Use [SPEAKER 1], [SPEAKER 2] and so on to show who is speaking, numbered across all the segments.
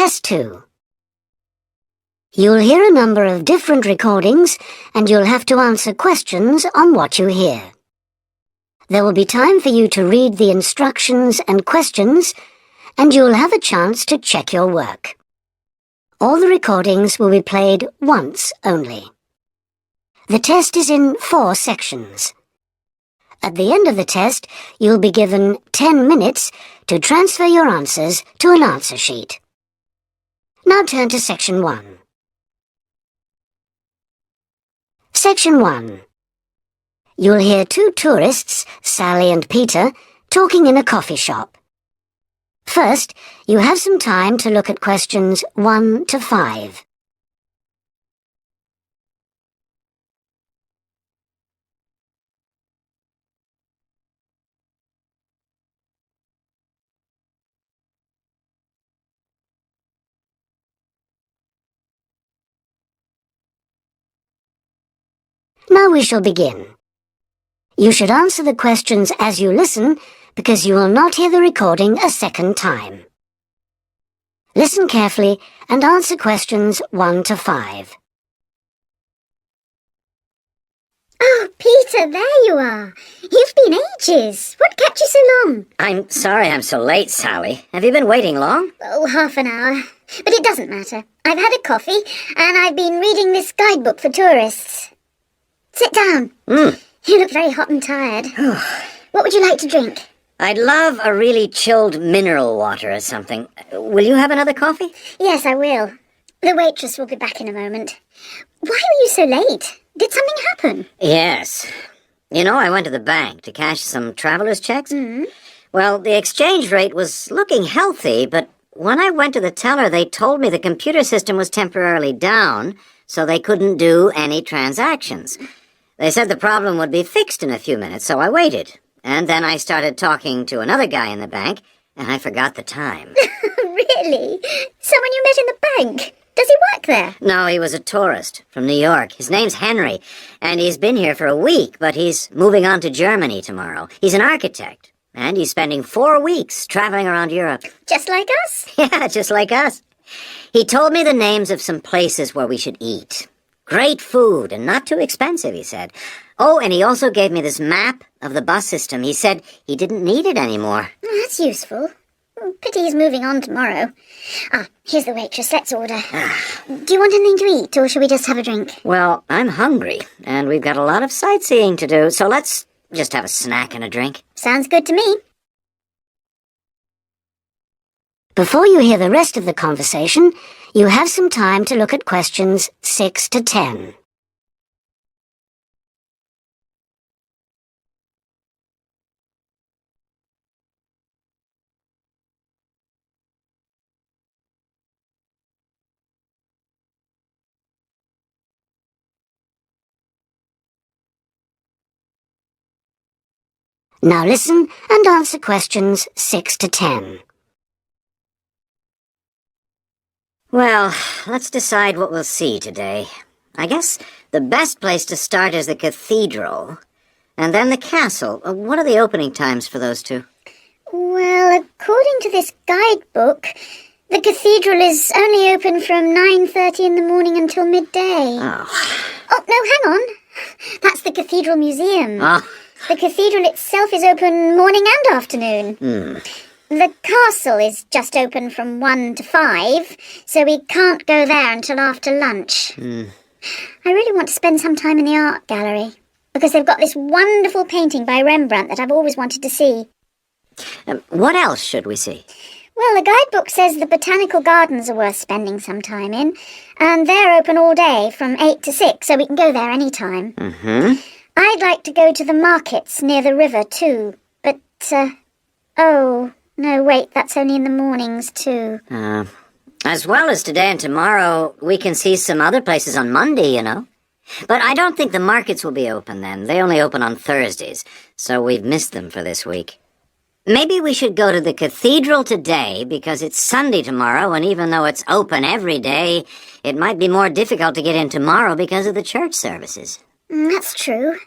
[SPEAKER 1] Test 2. You'll hear a number of different recordings and you'll have to answer questions on what you hear. There will be time for you to read the instructions and questions, and you'll have a chance to check your work. All the recordings will be played once only. The test is in 4 sections. At the end of the test, you'll be given 10 minutes to transfer your answers to an answer sheet. Now turn to Section 1. Section 1. You'll hear 2 tourists, Sally and Peter, talking in a coffee shop. First, you have some time to look at questions 1 to 5. Now we shall begin. You should answer the questions as you listen, because you will not hear the recording a second time. Listen carefully and answer questions 1 to 5.
[SPEAKER 2] Oh, Peter, there you are. You've been ages. What kept you so long?
[SPEAKER 3] I'm sorry I'm so late, Sally. Have you been waiting long?
[SPEAKER 2] Oh, half an hour. But it doesn't matter. I've had a coffee, and I've been reading this guidebook for tourists. Sit down. You look very hot and tired. What would you like to drink?
[SPEAKER 3] I'd love a really chilled mineral water or something. Will you have another coffee?
[SPEAKER 2] Yes, I will. The waitress will be back in a moment. Why were you so late? Did something happen?
[SPEAKER 3] Yes. You know, I went to the bank to cash some traveler's checks. Well, the exchange rate was looking healthy, but when I went to the teller, they told me the computer system was temporarily down, so they couldn't do any transactions. They said the problem would be fixed in a few minutes, so I waited. And then I started talking to another guy in the bank, and I forgot the time.
[SPEAKER 2] Really? Someone you met in the bank? Does he work there?
[SPEAKER 3] No, he was a tourist from New York. His name's Henry, and he's been here for a week, but he's moving on to Germany tomorrow. He's an architect, and he's spending 4 weeks traveling around Europe.
[SPEAKER 2] Just like us?
[SPEAKER 3] Yeah, just like us. He told me the names of some places where we should eat. Great food, and not too expensive, he said. Oh, and he also gave me this map of the bus system. He said he didn't need it anymore.
[SPEAKER 2] That's useful. Pity he's moving on tomorrow. Here's the waitress. Let's order. Do you want anything to eat, or shall we just have a drink?
[SPEAKER 3] Well, I'm hungry, and we've got a lot of sightseeing to do, so let's just have a snack and a drink.
[SPEAKER 2] Sounds good to me.
[SPEAKER 1] Before you hear the rest of the conversation, you have some time to look at questions 6 to 10. Now listen and answer questions 6 to 10.
[SPEAKER 3] Well, let's decide what we'll see today. I guess the best place to start is the cathedral, and then the castle. What are the opening times for those two?
[SPEAKER 2] Well, according to this guidebook, the cathedral is only open from 9:30 in the morning until midday. Oh, no, hang on. That's the Cathedral Museum. The cathedral itself is open morning and afternoon. The castle is just open from 1 to 5, so we can't go there until after lunch. I really want to spend some time in the art gallery, because they've got this wonderful painting by Rembrandt that I've always wanted to see.
[SPEAKER 3] What else should we see?
[SPEAKER 2] Well, the guidebook says the botanical gardens are worth spending some time in, and they're open all day from 8 to 6, so we can go there any time. I'd like to go to the markets near the river, too, but, oh, no, wait, that's only in the mornings, too.
[SPEAKER 3] As well as today and tomorrow, we can see some other places on Monday, you know. But I don't think the markets will be open then. They only open on Thursdays, so we've missed them for this week. Maybe we should go to the cathedral today because it's Sunday tomorrow, and even though it's open every day, it might be more difficult to get in tomorrow because of the church services.
[SPEAKER 2] That's true.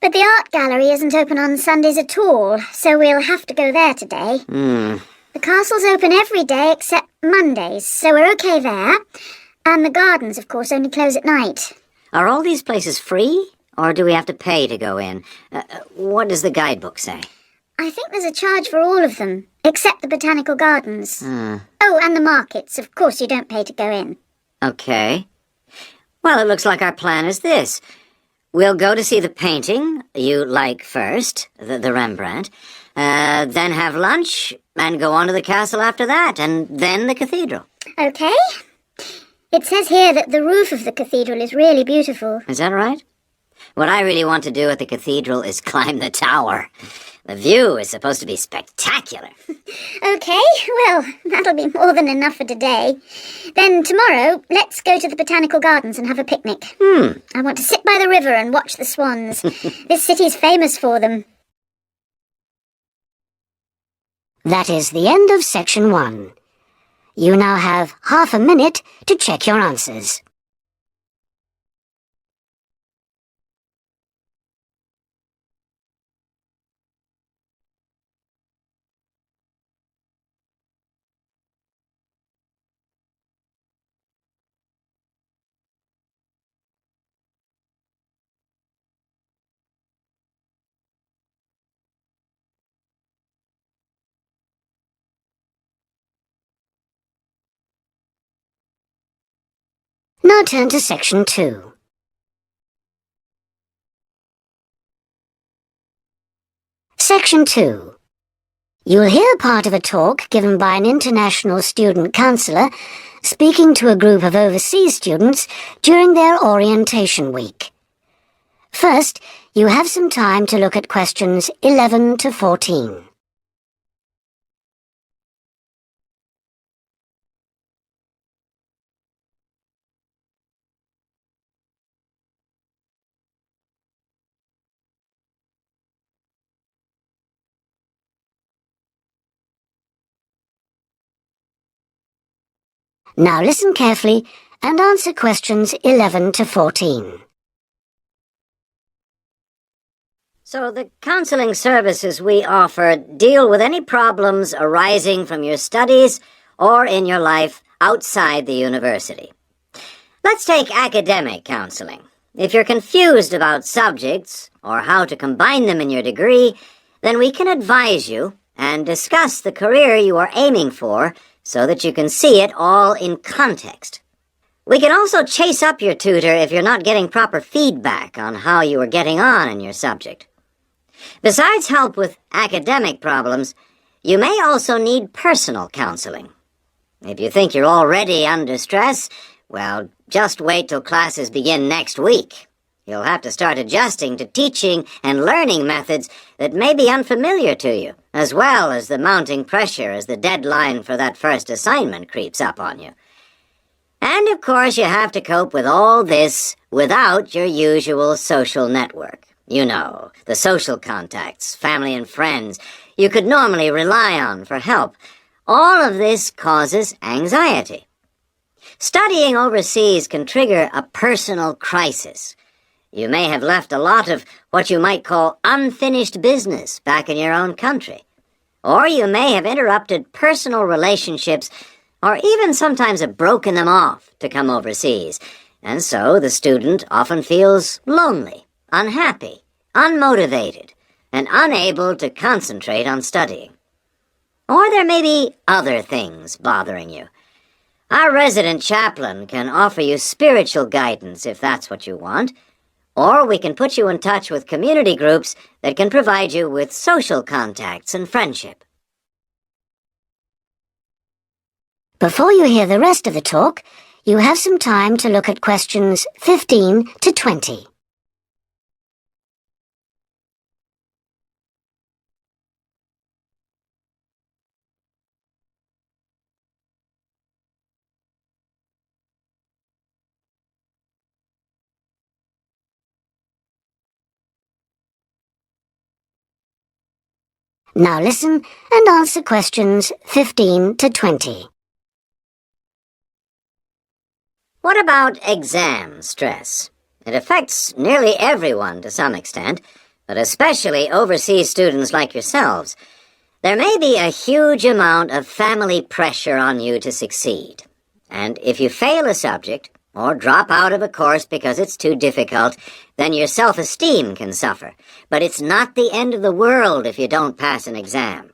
[SPEAKER 2] But the art gallery isn't open on Sundays at all, so we'll have to go there today. The castle's open every day except Mondays, so we're okay there. And the gardens, of course, only close at night.
[SPEAKER 3] Are all these places free, or do we have to pay to go in? What does the guidebook say?
[SPEAKER 2] I think there's a charge for all of them, except the botanical gardens. Oh, and the markets. Of course you don't pay to go in.
[SPEAKER 3] Okay. Well, it looks like our plan is this. We'll go to see the painting you like first, the Rembrandt, then have lunch, and go on to the castle after that, and then the cathedral.
[SPEAKER 2] Okay. It says here that the roof of the cathedral is really beautiful.
[SPEAKER 3] Is that right? What I really want to do at the cathedral is climb the tower. The view is supposed to be spectacular.
[SPEAKER 2] Okay, well, that'll be more than enough for today. Then tomorrow, let's go to the botanical gardens and have a picnic. I want to sit by the river and watch the swans. This city's famous for them.
[SPEAKER 1] That is the end of section 1. You now have half a minute to check your answers. Now turn to section 2. Section 2. You'll hear part of a talk given by an international student counsellor speaking to a group of overseas students during their orientation week. First, you have some time to look at questions 11 to 14. Now listen carefully and answer questions 11 to 14.
[SPEAKER 3] So the counseling services we offer deal with any problems arising from your studies or in your life outside the university. Let's take academic counseling. If you're confused about subjects or how to combine them in your degree, then we can advise you and discuss the career you are aiming for so that you can see it all in context. We can also chase up your tutor if you're not getting proper feedback on how you are getting on in your subject. Besides help with academic problems, you may also need personal counseling. If you think you're already under stress, well, just wait till classes begin next week. You'll have to start adjusting to teaching and learning methods that may be unfamiliar to you, as well as the mounting pressure as the deadline for that first assignment creeps up on you. And, of course, you have to cope with all this without your usual social network. You know, the social contacts, family and friends you could normally rely on for help. All of this causes anxiety. Studying overseas can trigger a personal crisis. You may have left a lot of what you might call unfinished business back in your own country. Or you may have interrupted personal relationships or even sometimes have broken them off to come overseas. And so the student often feels lonely, unhappy, unmotivated, and unable to concentrate on studying. Or there may be other things bothering you. Our resident chaplain can offer you spiritual guidance if that's what you want, or we can put you in touch with community groups that can provide you with social contacts and friendship.
[SPEAKER 1] Before you hear the rest of the talk, you have some time to look at questions 15 to 20. Now listen and answer questions 15 to 20.
[SPEAKER 3] What about exam stress? It affects nearly everyone to some extent, but especially overseas students like yourselves. There may be a huge amount of family pressure on you to succeed. And if you fail a subject, or drop out of a course because it's too difficult, then your self-esteem can suffer. But it's not the end of the world if you don't pass an exam.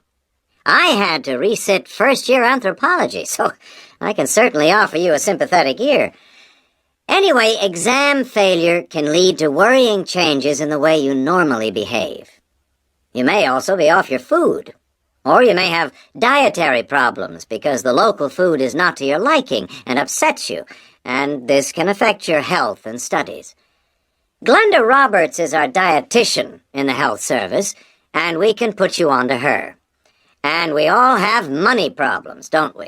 [SPEAKER 3] I had to resit first-year anthropology, so I can certainly offer you a sympathetic ear. Anyway, exam failure can lead to worrying changes in the way you normally behave. You may also be off your food. Or you may have dietary problems because the local food is not to your liking and upsets you, and this can affect your health and studies. Glenda Roberts is our dietitian in the health service, and we can put you on to her. And we all have money problems, don't we?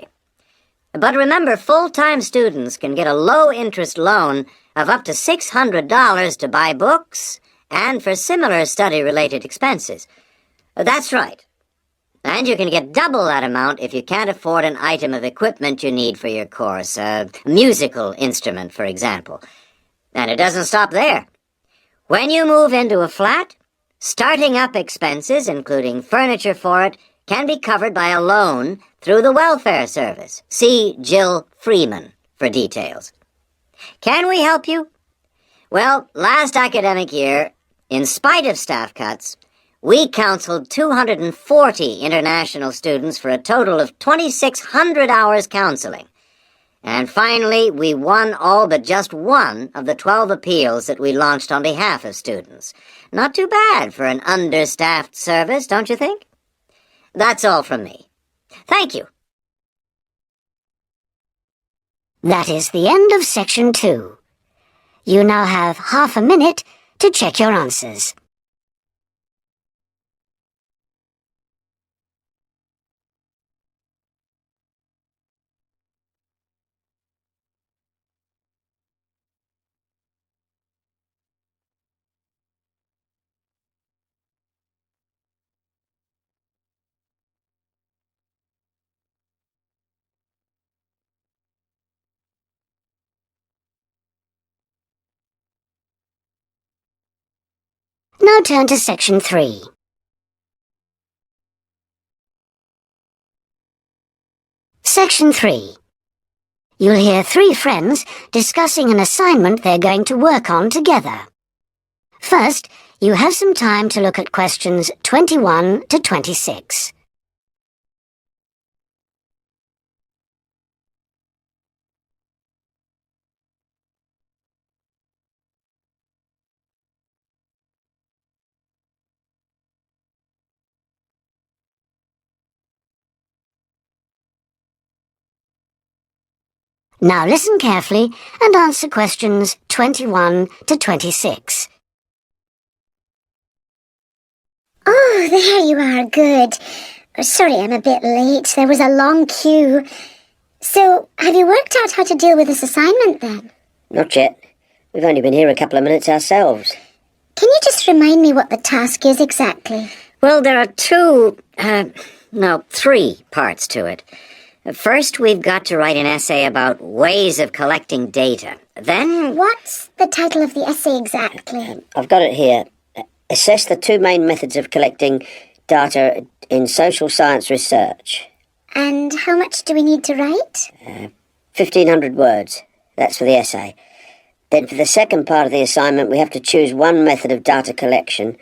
[SPEAKER 3] But remember, full-time students can get a low-interest loan of up to $600 to buy books and for similar study-related expenses. That's right. And you can get double that amount if you can't afford an item of equipment you need for your course, a musical instrument, for example. And it doesn't stop there. When you move into a flat, starting up expenses, including furniture for it, can be covered by a loan through the welfare service. See Jill Freeman for details. Can we help you? Well, last academic year, in spite of staff cuts, we counseled 240 international students for a total of 2,600 hours counseling. And finally, we won all but just one of the 12 appeals that we launched on behalf of students. Not too bad for an understaffed service, don't you think? That's all from me. Thank you.
[SPEAKER 1] That is the end of section 2. You now have half a minute to check your answers. Now turn to section 3. Section 3. You'll hear 3 friends discussing an assignment they're going to work on together. First, you have some time to look at questions 21 to 26. Now listen carefully and answer questions 21 to 26.
[SPEAKER 2] Oh, there you are, good. Sorry I'm a bit late. There was a long queue. So, have you worked out how to deal with this assignment then?
[SPEAKER 4] Not yet. We've only been here a couple of minutes ourselves.
[SPEAKER 2] Can you just remind me what the task is exactly?
[SPEAKER 3] Well, there are 3 parts to it. First, we've got to write an essay about ways of collecting data. Then...
[SPEAKER 2] What's the title of the essay exactly?
[SPEAKER 4] I've got it here. Assess the 2 main methods of collecting data in social science research.
[SPEAKER 2] And how much do we need to write?
[SPEAKER 4] 1,500 words. That's for the essay. Then for the second part of the assignment, we have to choose one method of data collection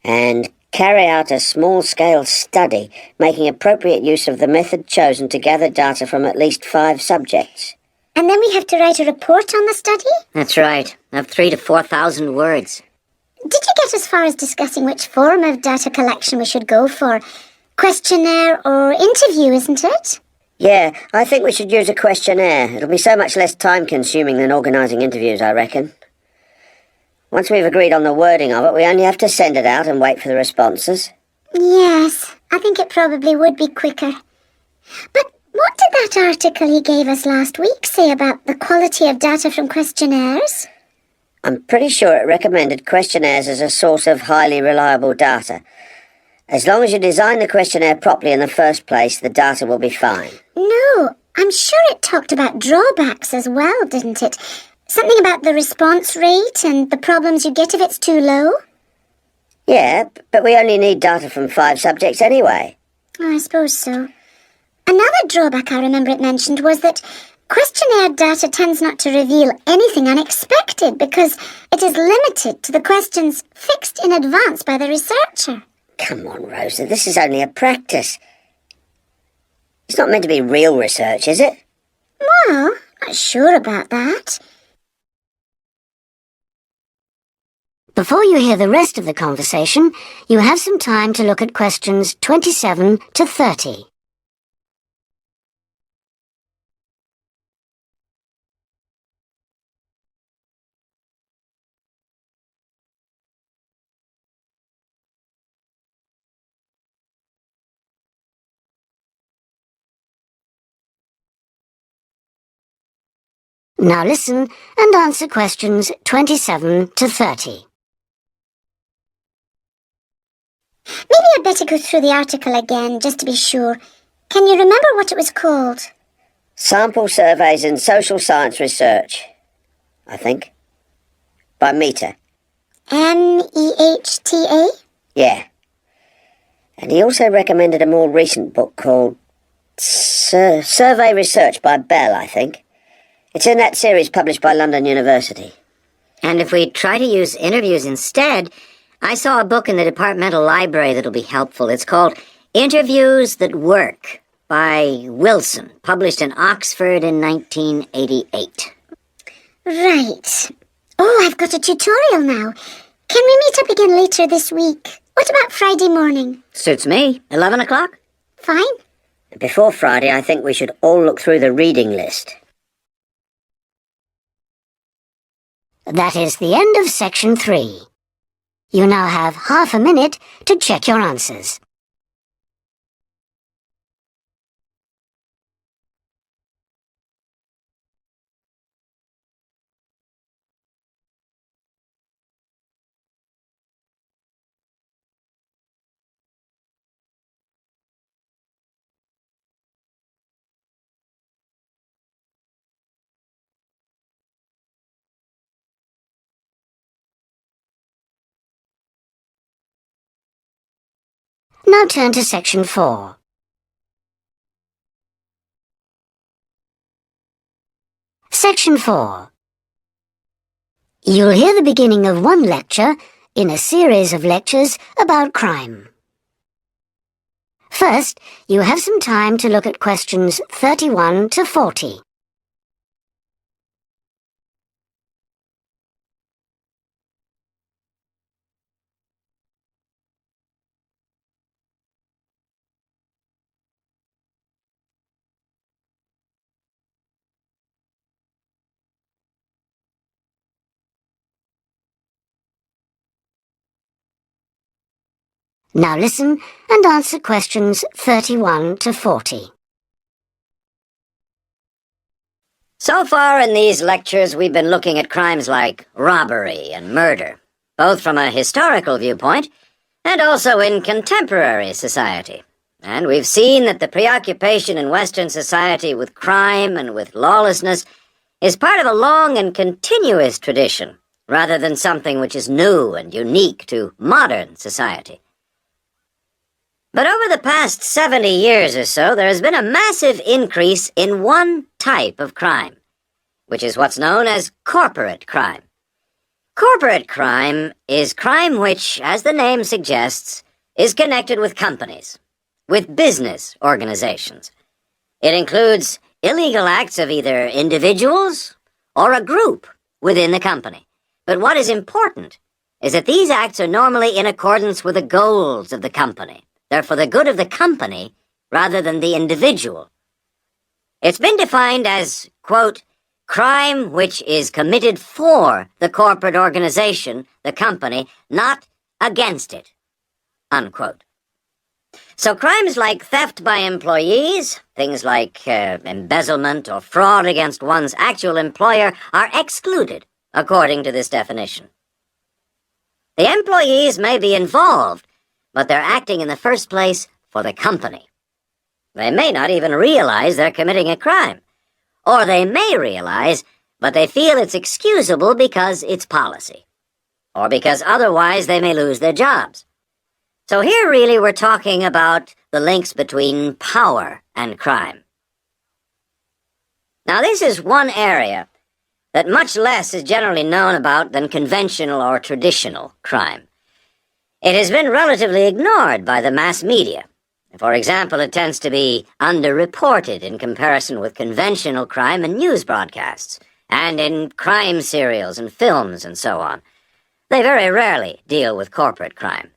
[SPEAKER 4] and carry out a small-scale study, making appropriate use of the method chosen to gather data from at least 5 subjects.
[SPEAKER 2] And then we have to write a report on the study?
[SPEAKER 3] That's right, of 3,000 to 4,000 words.
[SPEAKER 2] Did you get as far as discussing which form of data collection we should go for? Questionnaire or interview, isn't it?
[SPEAKER 4] Yeah, I think we should use a questionnaire. It'll be so much less time-consuming than organising interviews, I reckon. Once we've agreed on the wording of it, we only have to send it out and wait for the responses.
[SPEAKER 2] Yes, I think it probably would be quicker. But what did that article he gave us last week say about the quality of data from questionnaires?
[SPEAKER 4] I'm pretty sure it recommended questionnaires as a source of highly reliable data. As long as you design the questionnaire properly in the first place, the data will be fine.
[SPEAKER 2] No, I'm sure it talked about drawbacks as well, didn't it? Something about the response rate and the problems you get if it's too low?
[SPEAKER 4] Yeah, but we only need data from 5 subjects anyway.
[SPEAKER 2] Oh, I suppose so. Another drawback I remember it mentioned was that questionnaire data tends not to reveal anything unexpected because it is limited to the questions fixed in advance by the researcher.
[SPEAKER 4] Come on, Rosa, this is only a practice. It's not meant to be real research, is it?
[SPEAKER 2] Well, not sure about that.
[SPEAKER 1] Before you hear the rest of the conversation, you have some time to look at questions 27 to 30. Now listen and answer questions 27 to 30.
[SPEAKER 2] Maybe I'd better go through the article again, just to be sure. Can you remember what it was called?
[SPEAKER 4] Sample Surveys in Social Science Research, I think. By Mehta.
[SPEAKER 2] Mehta?
[SPEAKER 4] Yeah. And he also recommended a more recent book called Survey Research by Bell, I think. It's in that series published by London University.
[SPEAKER 3] And if we try to use interviews instead, I saw a book in the departmental library that'll be helpful. It's called Interviews That Work by Wilson, published in Oxford in 1988.
[SPEAKER 2] Right. Oh, I've got a tutorial now. Can we meet up again later this week? What about Friday morning?
[SPEAKER 3] Suits me. 11 o'clock?
[SPEAKER 2] Fine.
[SPEAKER 4] Before Friday, I think we should all look through the reading list.
[SPEAKER 1] That is the end of section 3. You now have half a minute to check your answers. Now turn to section 4. Section 4. You'll hear the beginning of one lecture in a series of lectures about crime. First, you have some time to look at questions 31 to 40. Now listen and answer questions 31 to 40.
[SPEAKER 3] So far in these lectures, we've been looking at crimes like robbery and murder, both from a historical viewpoint and also in contemporary society. And we've seen that the preoccupation in Western society with crime and with lawlessness is part of a long and continuous tradition, rather than something which is new and unique to modern society. But over the past 70 years or so, there has been a massive increase in one type of crime, which is what's known as corporate crime. Corporate crime is crime which, as the name suggests, is connected with companies, with business organizations. It includes illegal acts of either individuals or a group within the company. But what is important is that these acts are normally in accordance with the goals of the company. They're for the good of the company rather than the individual. It's been defined as, quote, crime which is committed for the corporate organization, the company, not against it, unquote. So crimes like theft by employees, things like embezzlement or fraud against one's actual employer are excluded according to this definition. The employees may be involved, but they're acting in the first place for the company. They may not even realize they're committing a crime. Or they may realize, but they feel it's excusable because it's policy. Or because otherwise they may lose their jobs. So here really we're talking about the links between power and crime. Now this is one area that much less is generally known about than conventional or traditional crime. It has been relatively ignored by the mass media. For example, it tends to be underreported in comparison with conventional crime in news broadcasts, and in crime serials and films and so on. They very rarely deal with corporate crime.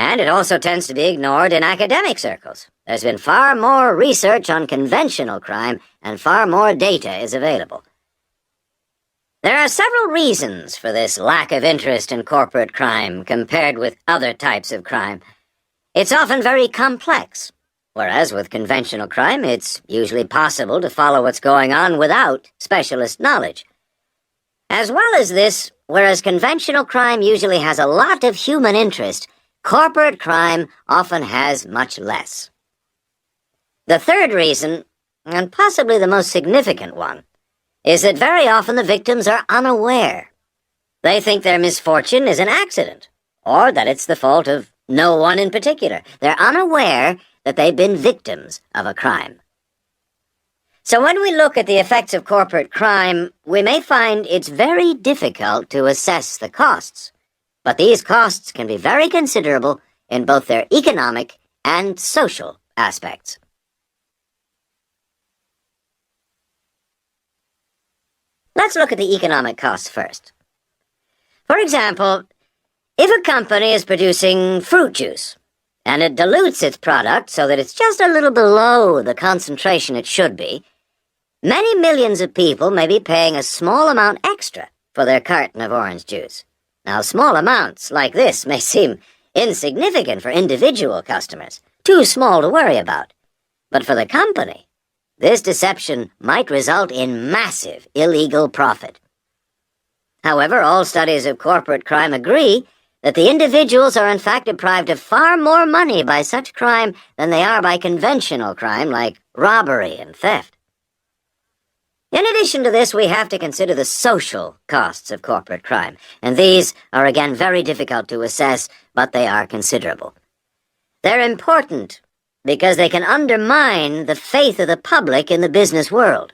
[SPEAKER 3] And it also tends to be ignored in academic circles. There's been far more research on conventional crime, and far more data is available. There are several reasons for this lack of interest in corporate crime compared with other types of crime. It's often very complex, whereas with conventional crime, it's usually possible to follow what's going on without specialist knowledge. As well as this, whereas conventional crime usually has a lot of human interest, corporate crime often has much less. The third reason, and possibly the most significant one, is that very often the victims are unaware. They think their misfortune is an accident, or that it's the fault of no one in particular. They're unaware that they've been victims of a crime. So when we look at the effects of corporate crime, we may find it's very difficult to assess the costs. But these costs can be very considerable in both their economic and social aspects. Let's look at the economic costs first. For example, if a company is producing fruit juice, and it dilutes its product so that it's just a little below the concentration it should be, many millions of people may be paying a small amount extra for their carton of orange juice. Now, small amounts like this may seem insignificant for individual customers, too small to worry about. But for the company, this deception might result in massive illegal profit. However, all studies of corporate crime agree that the individuals are in fact deprived of far more money by such crime than they are by conventional crime like robbery and theft. In addition to this, we have to consider the social costs of corporate crime, and these are again very difficult to assess, but they are considerable. They're important because they can undermine the faith of the public in the business world,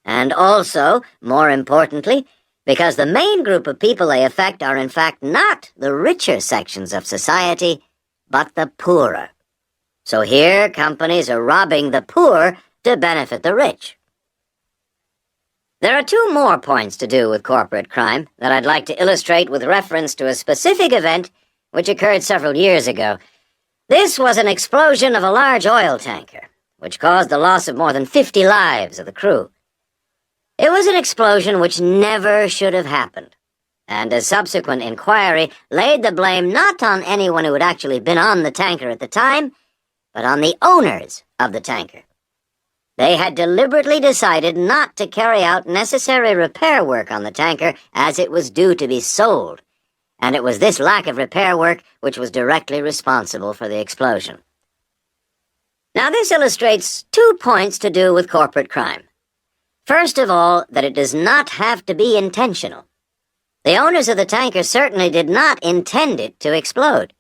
[SPEAKER 3] and also, more importantly, because the main group of people they affect are in fact not the richer sections of society, but the poorer. So here, companies are robbing the poor to benefit the rich. There are two more points to do with corporate crime that I'd like to illustrate with reference to a specific event which occurred several years ago. This was an explosion of a large oil tanker, which caused the loss of more than 50 lives of the crew. It was an explosion which never should have happened, and a subsequent inquiry laid the blame not on anyone who had actually been on the tanker at the time, but on the owners of the tanker. They had deliberately decided not to carry out necessary repair work on the tanker as it was due to be sold, and it was this lack of repair work which was directly responsible for the explosion. Now this illustrates 2 points to do with corporate crime. First of all, that it does not have to be intentional. The owners of the tanker certainly did not intend it to explode,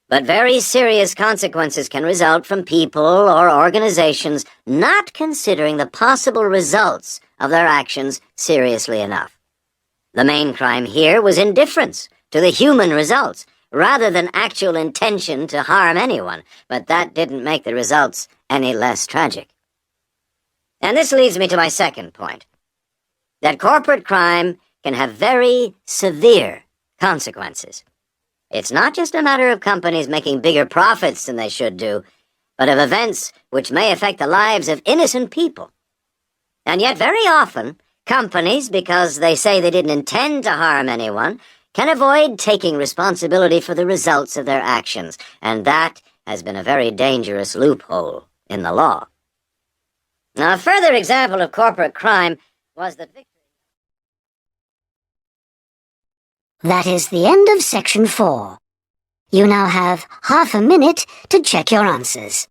[SPEAKER 3] but very serious consequences can result from people or organizations not considering the possible results of their actions seriously enough. The main crime here was indifference to the human results, rather than actual intention to harm anyone, but that didn't make the results any less tragic. And this leads me to my second point, that corporate crime can have very severe consequences. It's not just a matter of companies making bigger profits than they should do, but of events which may affect the lives of innocent people. And yet very often, companies, because they say they didn't intend to harm anyone, can avoid taking responsibility for the results of their actions, and that has been a very dangerous loophole in the law. Now, a further example of corporate crime was the victory.
[SPEAKER 1] That is the end of section 4. You now have half a minute to check your answers.